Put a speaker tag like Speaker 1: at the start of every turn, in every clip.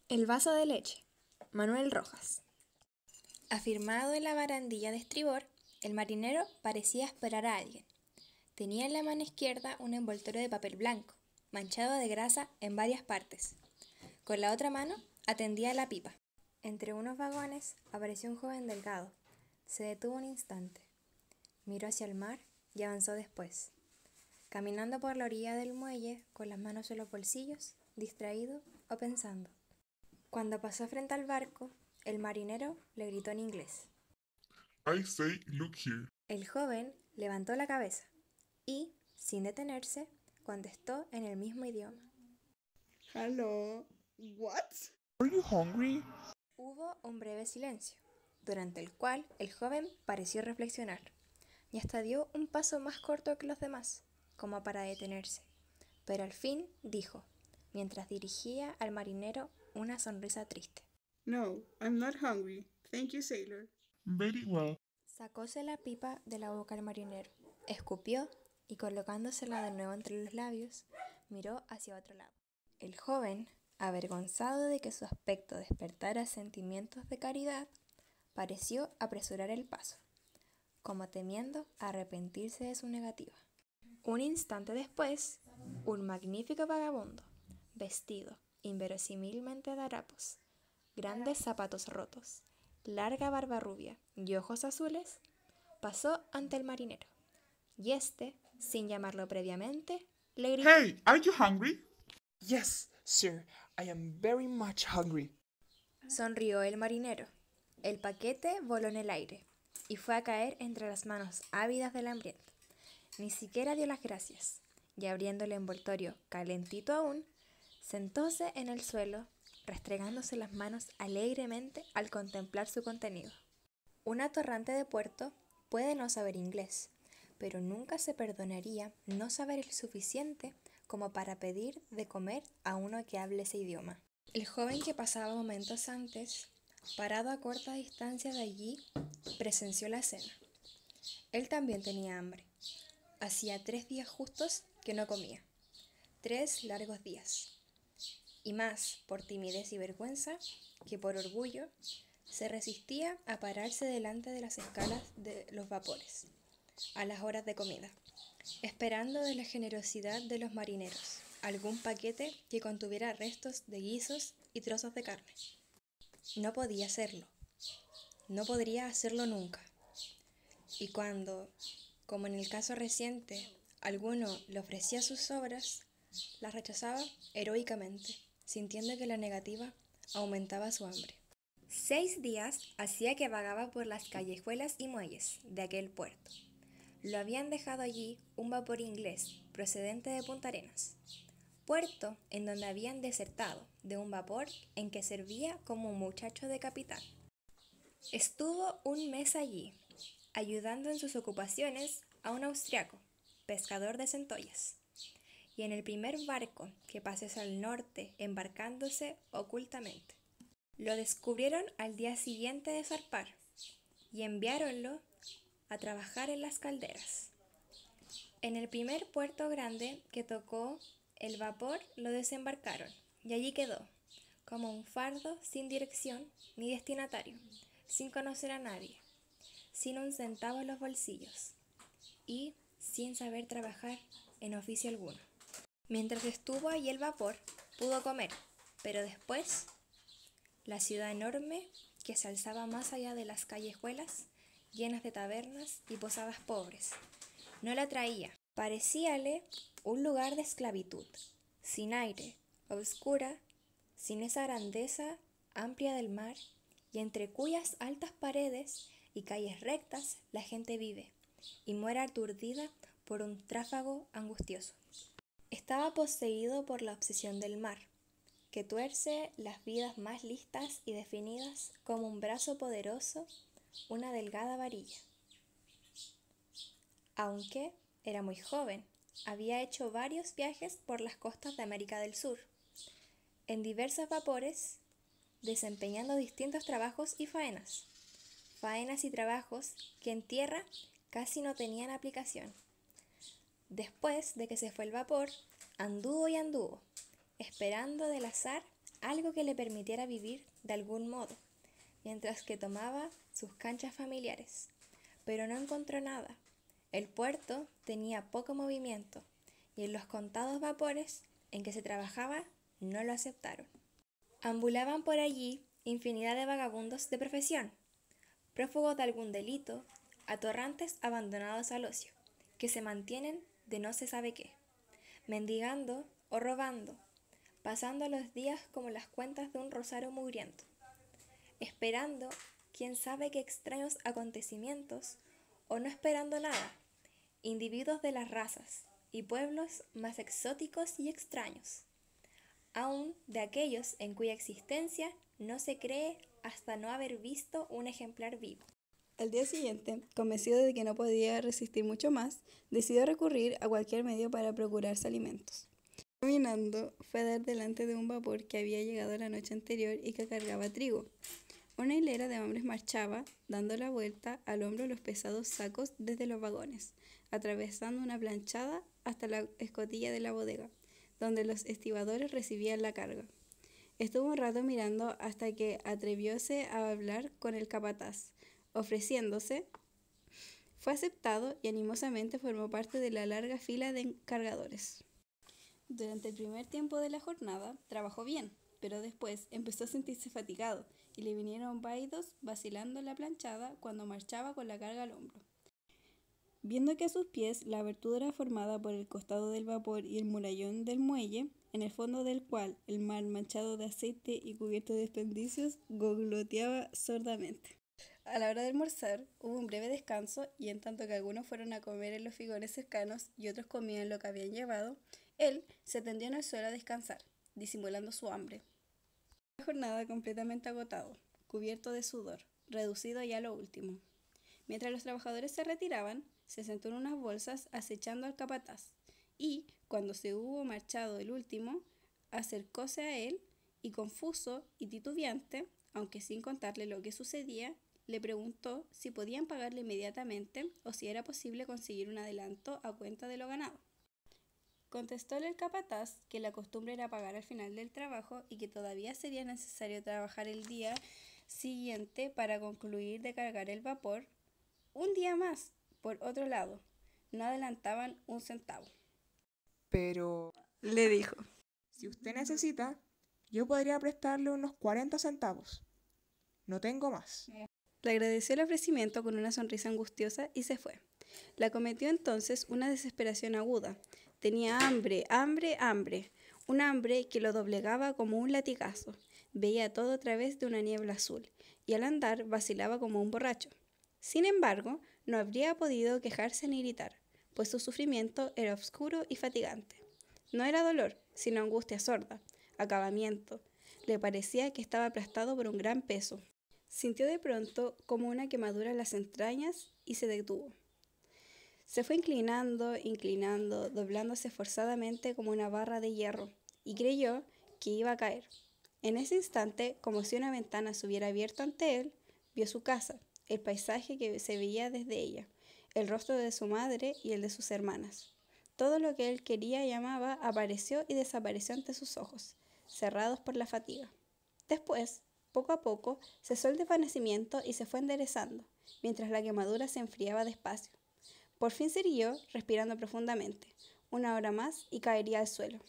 Speaker 1: El vaso de leche. Manuel Rojas. Afirmado en la barandilla de estribor, el marinero parecía esperar a alguien. Tenía en la mano izquierda un envoltorio de papel blanco, manchado de grasa en varias partes. Con la otra mano atendía la pipa. Entre unos vagones apareció un joven delgado. Se detuvo un instante. Miró hacia el mar y avanzó después, caminando por la orilla del muelle con las manos en los bolsillos, distraído o pensando. Cuando pasó frente al barco, el marinero le gritó en inglés.
Speaker 2: I say, look here.
Speaker 1: El joven levantó la cabeza y, sin detenerse, contestó en el mismo idioma.
Speaker 3: Hello. What?
Speaker 2: Are you hungry?
Speaker 1: Hubo un breve silencio, durante el cual el joven pareció reflexionar, y hasta dio un paso más corto que los demás, como para detenerse. Pero al fin dijo, mientras dirigía al marinero una sonrisa triste.
Speaker 3: No, I'm not hungry. Thank you, sailor.
Speaker 2: Very well.
Speaker 1: Sacóse la pipa de la boca al marinero, escupió y colocándosela de nuevo entre los labios, miró hacia otro lado. El joven, avergonzado de que su aspecto despertara sentimientos de caridad, pareció apresurar el paso, como temiendo arrepentirse de su negativa. Un instante después, un magnífico vagabundo, vestido inverosímilmente de harapos, grandes zapatos rotos, larga barba rubia y ojos azules, pasó ante el marinero, y éste, sin llamarlo previamente, le gritó.
Speaker 2: Hey, are you hungry?
Speaker 4: Yes, sir, I am very much hungry.
Speaker 1: Sonrió el marinero. El paquete voló en el aire y fue a caer entre las manos ávidas del hambriento. Ni siquiera dio las gracias, y abriendo el envoltorio calentito aún, sentóse en el suelo, restregándose las manos alegremente al contemplar su contenido. Un atorrante de puerto puede no saber inglés, pero nunca se perdonaría no saber el suficiente como para pedir de comer a uno que hable ese idioma. El joven que pasaba momentos antes, parado a corta distancia de allí, presenció la cena. Él también tenía hambre. Hacía 3 días justos que no comía. 3 largos días. Y más por timidez y vergüenza que por orgullo, se resistía a pararse delante de las escalas de los vapores, a las horas de comida, esperando de la generosidad de los marineros algún paquete que contuviera restos de guisos y trozos de carne. No podía hacerlo. No podría hacerlo nunca. Y cuando, como en el caso reciente, alguno le ofrecía sus sobras, las rechazaba heroicamente, sintiendo que la negativa aumentaba su hambre. 6 días hacía que vagaba por las callejuelas y muelles de aquel puerto. Lo habían dejado allí un vapor inglés procedente de Punta Arenas, puerto en donde habían desertado de un vapor en que servía como un muchacho de capitán. Estuvo un mes allí, ayudando en sus ocupaciones a un austriaco, pescador de centollas, y en el primer barco que pasase al norte embarcándose ocultamente. Lo descubrieron al día siguiente de zarpar y enviáronlo a trabajar en las calderas. En el primer puerto grande que tocó el vapor lo desembarcaron y allí quedó, como un fardo sin dirección ni destinatario, sin conocer a nadie, sin un centavo en los bolsillos y sin saber trabajar en oficio alguno. Mientras estuvo allí el vapor, pudo comer, pero después, la ciudad enorme que se alzaba más allá de las callejuelas, llenas de tabernas y posadas pobres, no la atraía. Parecíale un lugar de esclavitud, sin aire, oscura, sin esa grandeza amplia del mar, y entre cuyas altas paredes y calles rectas la gente vive y muere aturdida por un tráfago angustioso. Estaba poseído por la obsesión del mar, que tuerce las vidas más listas y definidas como un brazo poderoso, una delgada varilla. Aunque era muy joven, había hecho varios viajes por las costas de América del Sur, en diversos vapores, desempeñando distintos trabajos y faenas y trabajos que en tierra casi no tenían aplicación. Después de que se fue el vapor, anduvo y anduvo, esperando del azar algo que le permitiera vivir de algún modo, mientras que tomaba sus canchas familiares. Pero no encontró nada. El puerto tenía poco movimiento, y en los contados vapores en que se trabajaba no lo aceptaron. Ambulaban por allí infinidad de vagabundos de profesión, prófugos de algún delito, atorrantes abandonados al ocio, que se mantienen de no se sabe qué, mendigando o robando, pasando los días como las cuentas de un rosario mugriento, esperando quién sabe qué extraños acontecimientos o no esperando nada, individuos de las razas y pueblos más exóticos y extraños, aun de aquellos en cuya existencia no se cree hasta no haber visto un ejemplar vivo.
Speaker 3: Al día siguiente, convencido de que no podía resistir mucho más, decidió recurrir a cualquier medio para procurarse alimentos. Caminando, fue a dar delante de un vapor que había llegado la noche anterior y que cargaba trigo. Una hilera de hombres marchaba, dando la vuelta al hombro los pesados sacos desde los vagones, atravesando una planchada hasta la escotilla de la bodega, donde los estibadores recibían la carga. Estuvo un rato mirando hasta que atrevióse a hablar con el capataz. Ofreciéndose, fue aceptado y animosamente formó parte de la larga fila de cargadores. Durante el primer tiempo de la jornada trabajó bien, pero después empezó a sentirse fatigado y le vinieron vaidos vacilando la planchada cuando marchaba con la carga al hombro. Viendo que a sus pies la abertura formada por el costado del vapor y el murallón del muelle, en el fondo del cual el mar manchado de aceite y cubierto de desperdicios gogloteaba sordamente. A la hora de almorzar hubo un breve descanso y en tanto que algunos fueron a comer en los figones cercanos y otros comían lo que habían llevado, él se tendió en el suelo a descansar, disimulando su hambre. La jornada completamente agotado, cubierto de sudor, reducido ya a lo último. Mientras los trabajadores se retiraban, se sentó en unas bolsas acechando al capataz y, cuando se hubo marchado el último, acercóse a él y confuso y titubeante, aunque sin contarle lo que sucedía, le preguntó si podían pagarle inmediatamente o si era posible conseguir un adelanto a cuenta de lo ganado. Contestóle el capataz que la costumbre era pagar al final del trabajo y que todavía sería necesario trabajar el día siguiente para concluir de cargar el vapor. Un día más, por otro lado, no adelantaban un centavo.
Speaker 4: Pero
Speaker 3: Le dijo.
Speaker 4: si usted necesita, yo podría prestarle unos 40 centavos. No tengo más.
Speaker 3: Le agradeció el ofrecimiento con una sonrisa angustiosa y se fue. Le acometió entonces una desesperación aguda. Tenía hambre, hambre, hambre. Un hambre que lo doblegaba como un latigazo. Veía todo a través de una niebla azul y al andar vacilaba como un borracho. Sin embargo, no habría podido quejarse ni gritar, pues su sufrimiento era oscuro y fatigante. No era dolor, sino angustia sorda, acabamiento. Le parecía que estaba aplastado por un gran peso. Sintió de pronto como una quemadura en las entrañas y se detuvo. Se fue inclinando, inclinando, doblándose forzadamente como una barra de hierro, y creyó que iba a caer. En ese instante, como si una ventana se hubiera abierto ante él, vio su casa, el paisaje que se veía desde ella, el rostro de su madre y el de sus hermanas. Todo lo que él quería y amaba apareció y desapareció ante sus ojos, cerrados por la fatiga. Después, poco a poco, cesó el desvanecimiento y se fue enderezando, mientras la quemadura se enfriaba despacio. Por fin se irguió, respirando profundamente. Una hora más y caería al suelo.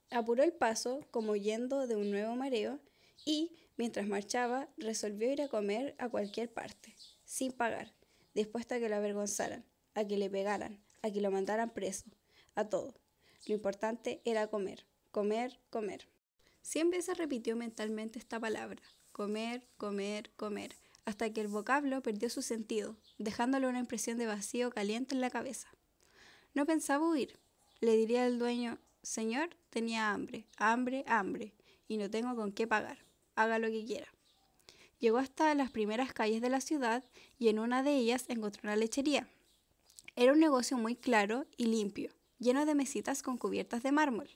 Speaker 3: Apuró el paso, como huyendo de un nuevo mareo, y, mientras marchaba, resolvió ir a comer a cualquier parte, sin pagar, dispuesto a que lo avergonzaran, a que le pegaran, a que lo mandaran preso, a todo. Lo importante era comer, comer, comer. 100 veces repitió mentalmente esta palabra, comer, comer, comer, hasta que el vocablo perdió su sentido, dejándole una impresión de vacío caliente en la cabeza. No pensaba huir. Le diría al dueño, señor, tenía hambre, hambre, hambre, y no tengo con qué pagar. Haga lo que quiera. Llegó hasta las primeras calles de la ciudad y en una de ellas encontró una lechería. Era un negocio muy claro y limpio, lleno de mesitas con cubiertas de mármol.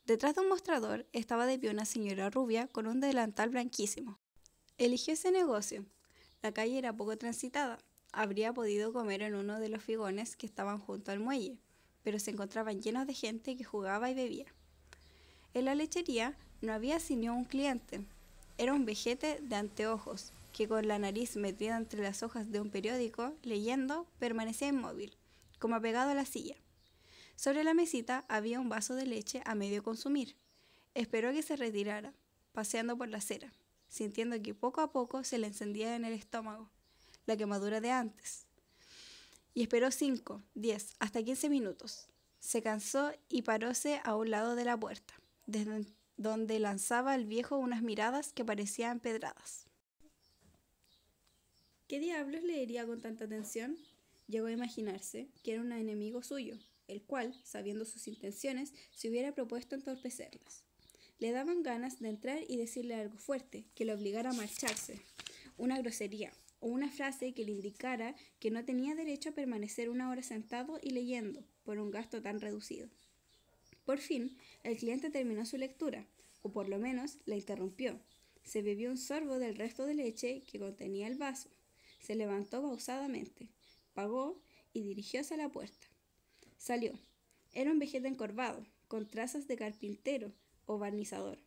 Speaker 3: Detrás de un mostrador estaba de pie una señora rubia con un delantal blanquísimo. Eligió ese negocio. La calle era poco transitada. Habría podido comer en uno de los figones que estaban junto al muelle, pero se encontraban llenos de gente que jugaba y bebía. En la lechería No había sino un cliente. Era un vejete de anteojos, que con la nariz metida entre las hojas de un periódico, leyendo, permanecía inmóvil, como apegado a la silla. Sobre la mesita había un vaso de leche a medio consumir. Esperó que se retirara, paseando por la acera, sintiendo que poco a poco se le encendía en el estómago la quemadura de antes. Y esperó 5, 10, hasta 15 minutos. Se cansó y paróse a un lado de la puerta, desde donde lanzaba al viejo unas miradas que parecían pedradas. ¿Qué diablos leería con tanta atención? Llegó a imaginarse que era un enemigo suyo, el cual, sabiendo sus intenciones, se hubiera propuesto entorpecerlas. Le daban ganas de entrar y decirle algo fuerte, que le obligara a marcharse, una grosería, o una frase que le indicara que no tenía derecho a permanecer 1 hora sentado y leyendo, por un gasto tan reducido. Por fin, el cliente terminó su lectura, o por lo menos la interrumpió. Se bebió un sorbo del resto de leche que contenía el vaso. Se levantó pausadamente, pagó y dirigióse a la puerta. Salió. Era un vejete encorvado, con trazas de carpintero o barnizador.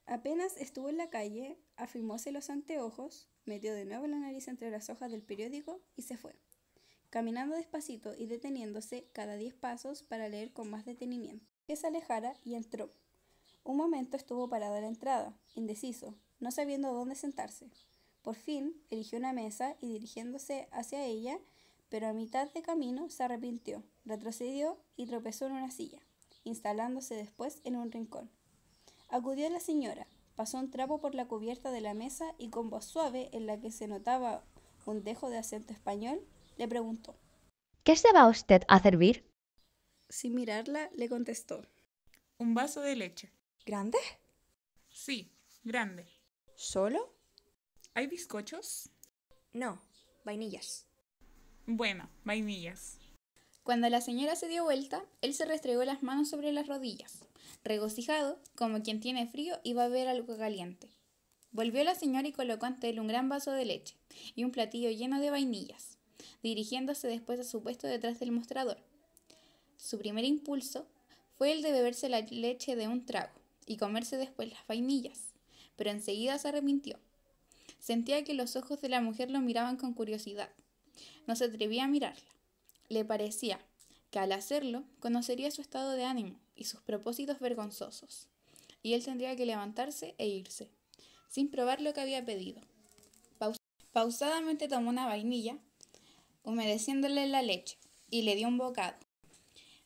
Speaker 3: Apenas estuvo en la calle, afirmóse los anteojos, metió de nuevo la nariz entre las hojas del periódico y se fue, caminando despacito y deteniéndose cada 10 pasos para leer con más detenimiento. Que se alejara y entró. Un momento estuvo parado a la entrada, indeciso, no sabiendo dónde sentarse. Por fin eligió una mesa y dirigiéndose hacia ella, pero a mitad de camino se arrepintió, retrocedió y tropezó en una silla, instalándose después en un rincón. Acudió la señora, pasó un trapo por la cubierta de la mesa y con voz suave, en la que se notaba un dejo de acento español, le preguntó.
Speaker 5: ¿Qué se va usted a servir?
Speaker 3: Sin mirarla, le contestó.
Speaker 4: Un vaso de leche.
Speaker 1: ¿Grande?
Speaker 4: Sí, grande.
Speaker 1: ¿Solo?
Speaker 4: ¿Hay bizcochos?
Speaker 1: No, vainillas.
Speaker 4: Bueno, vainillas.
Speaker 6: Cuando la señora se dio vuelta, él se restregó las manos sobre las rodillas, regocijado, como quien tiene frío y va a beber algo caliente. Volvió la señora y colocó ante él un gran vaso de leche y un platillo lleno de vainillas, dirigiéndose después a su puesto detrás del mostrador. Su primer impulso fue el de beberse la leche de un trago y comerse después las vainillas, pero enseguida se arrepintió. Sentía que los ojos de la mujer lo miraban con curiosidad. No se atrevía a mirarla. Le parecía que al hacerlo conocería su estado de ánimo y sus propósitos vergonzosos, y él tendría que levantarse e irse, sin probar lo que había pedido. Pausadamente tomó una vainilla, humedeciéndole la leche, y le dio un bocado.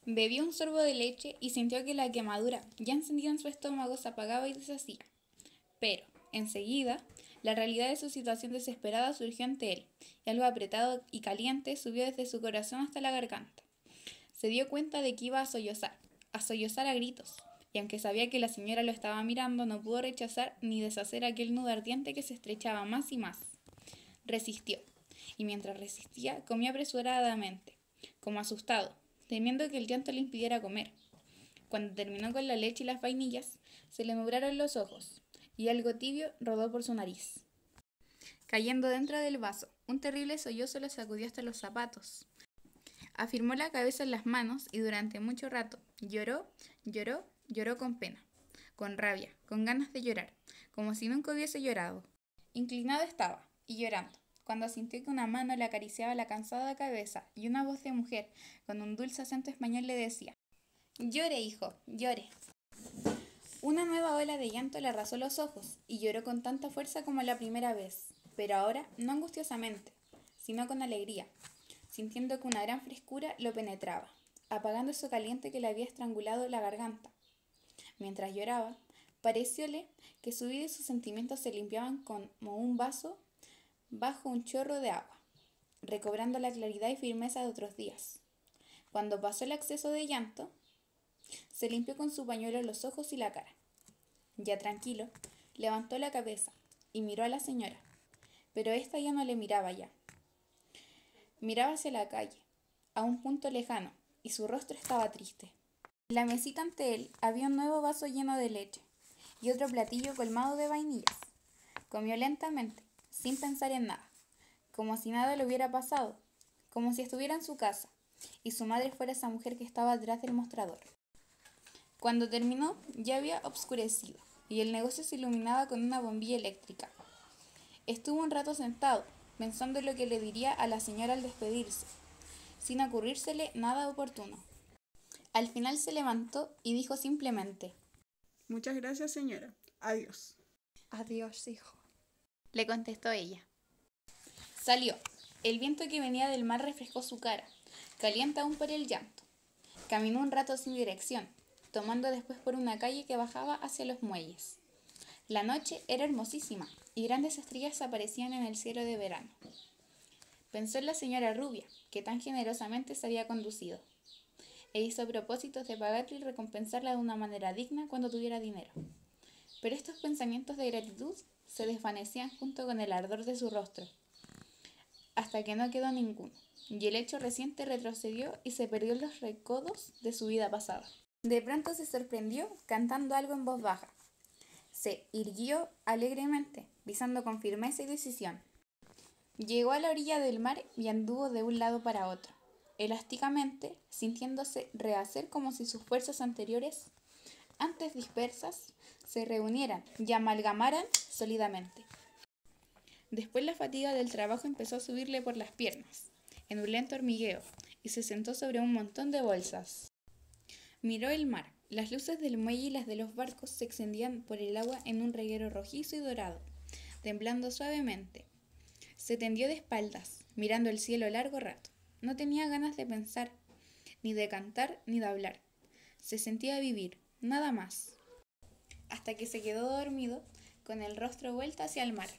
Speaker 6: Bebió un sorbo de leche y sintió que la quemadura ya encendida en su estómago se apagaba y deshacía. Pero, enseguida, la realidad de su situación desesperada surgió ante él, y algo apretado y caliente subió desde su corazón hasta la garganta. Se dio cuenta de que iba a sollozar a gritos, y aunque sabía que la señora lo estaba mirando, no pudo rechazar ni deshacer aquel nudo ardiente que se estrechaba más y más. Resistió, y mientras resistía, comió apresuradamente, como asustado, temiendo que el llanto le impidiera comer. Cuando terminó con la leche y las vainillas, se le nublaron los ojos, y algo tibio rodó por su nariz. Cayendo dentro del vaso, un terrible sollozo le sacudió hasta los zapatos. Afirmó la cabeza en las manos y durante mucho rato lloró con pena, con rabia, con ganas de llorar, como si nunca hubiese llorado. Inclinado estaba, y llorando, cuando sintió que una mano le acariciaba la cansada cabeza y una voz de mujer, con un dulce acento español, le decía: «Llore, hijo, llore». Una nueva ola de llanto le arrasó los ojos y lloró con tanta fuerza como la primera vez, pero ahora no angustiosamente, sino con alegría, sintiendo que una gran frescura lo penetraba, apagando eso caliente que le había estrangulado la garganta. Mientras lloraba, parecióle que su vida y sus sentimientos se limpiaban como un vaso bajo un chorro de agua, recobrando la claridad y firmeza de otros días. Cuando pasó el acceso de llanto, se limpió con su pañuelo los ojos y la cara. Ya tranquilo, levantó la cabeza y miró a la señora, pero ésta ya no le miraba ya. Miraba hacia la calle, a un punto lejano, y su rostro estaba triste. En la mesita ante él había un nuevo vaso lleno de leche y otro platillo colmado de vainillas. Comió lentamente, sin pensar en nada, como si nada le hubiera pasado, como si estuviera en su casa y su madre fuera esa mujer que estaba detrás del mostrador. Cuando terminó, ya había obscurecido y el negocio se iluminaba con una bombilla eléctrica. Estuvo un rato sentado, pensando en lo que le diría a la señora al despedirse, sin ocurrírsele nada oportuno. Al final se levantó y dijo simplemente:
Speaker 3: Muchas gracias, señora. Adiós.
Speaker 1: Adiós, hijo.
Speaker 6: Le contestó ella. Salió. El viento que venía del mar refrescó su cara, caliente aún por el llanto. Caminó un rato sin dirección, tomando después por una calle que bajaba hacia los muelles. La noche era hermosísima y grandes estrellas aparecían en el cielo de verano. Pensó en la señora rubia, que tan generosamente se había conducido, e hizo propósitos de pagarle y recompensarla de una manera digna cuando tuviera dinero. Pero estos pensamientos de gratitud se desvanecían junto con el ardor de su rostro, hasta que no quedó ninguno, y el hecho reciente retrocedió y se perdió en los recodos de su vida pasada. De pronto se sorprendió cantando algo en voz baja. Se irguió alegremente, pisando con firmeza y decisión. Llegó a la orilla del mar y anduvo de un lado para otro, elásticamente, sintiéndose rehacer como si sus fuerzas anteriores, antes dispersas, se reunieran y amalgamaran sólidamente. Después la fatiga del trabajo empezó a subirle por las piernas, en un lento hormigueo, y se sentó sobre un montón de bolsas. Miró el mar. Las luces del muelle y las de los barcos se extendían por el agua en un reguero rojizo y dorado, temblando suavemente. Se tendió de espaldas, mirando el cielo largo rato. No tenía ganas de pensar, ni de cantar, ni de hablar. Se sentía vivir, nada más. Hasta que se quedó dormido, con el rostro vuelto hacia el mar.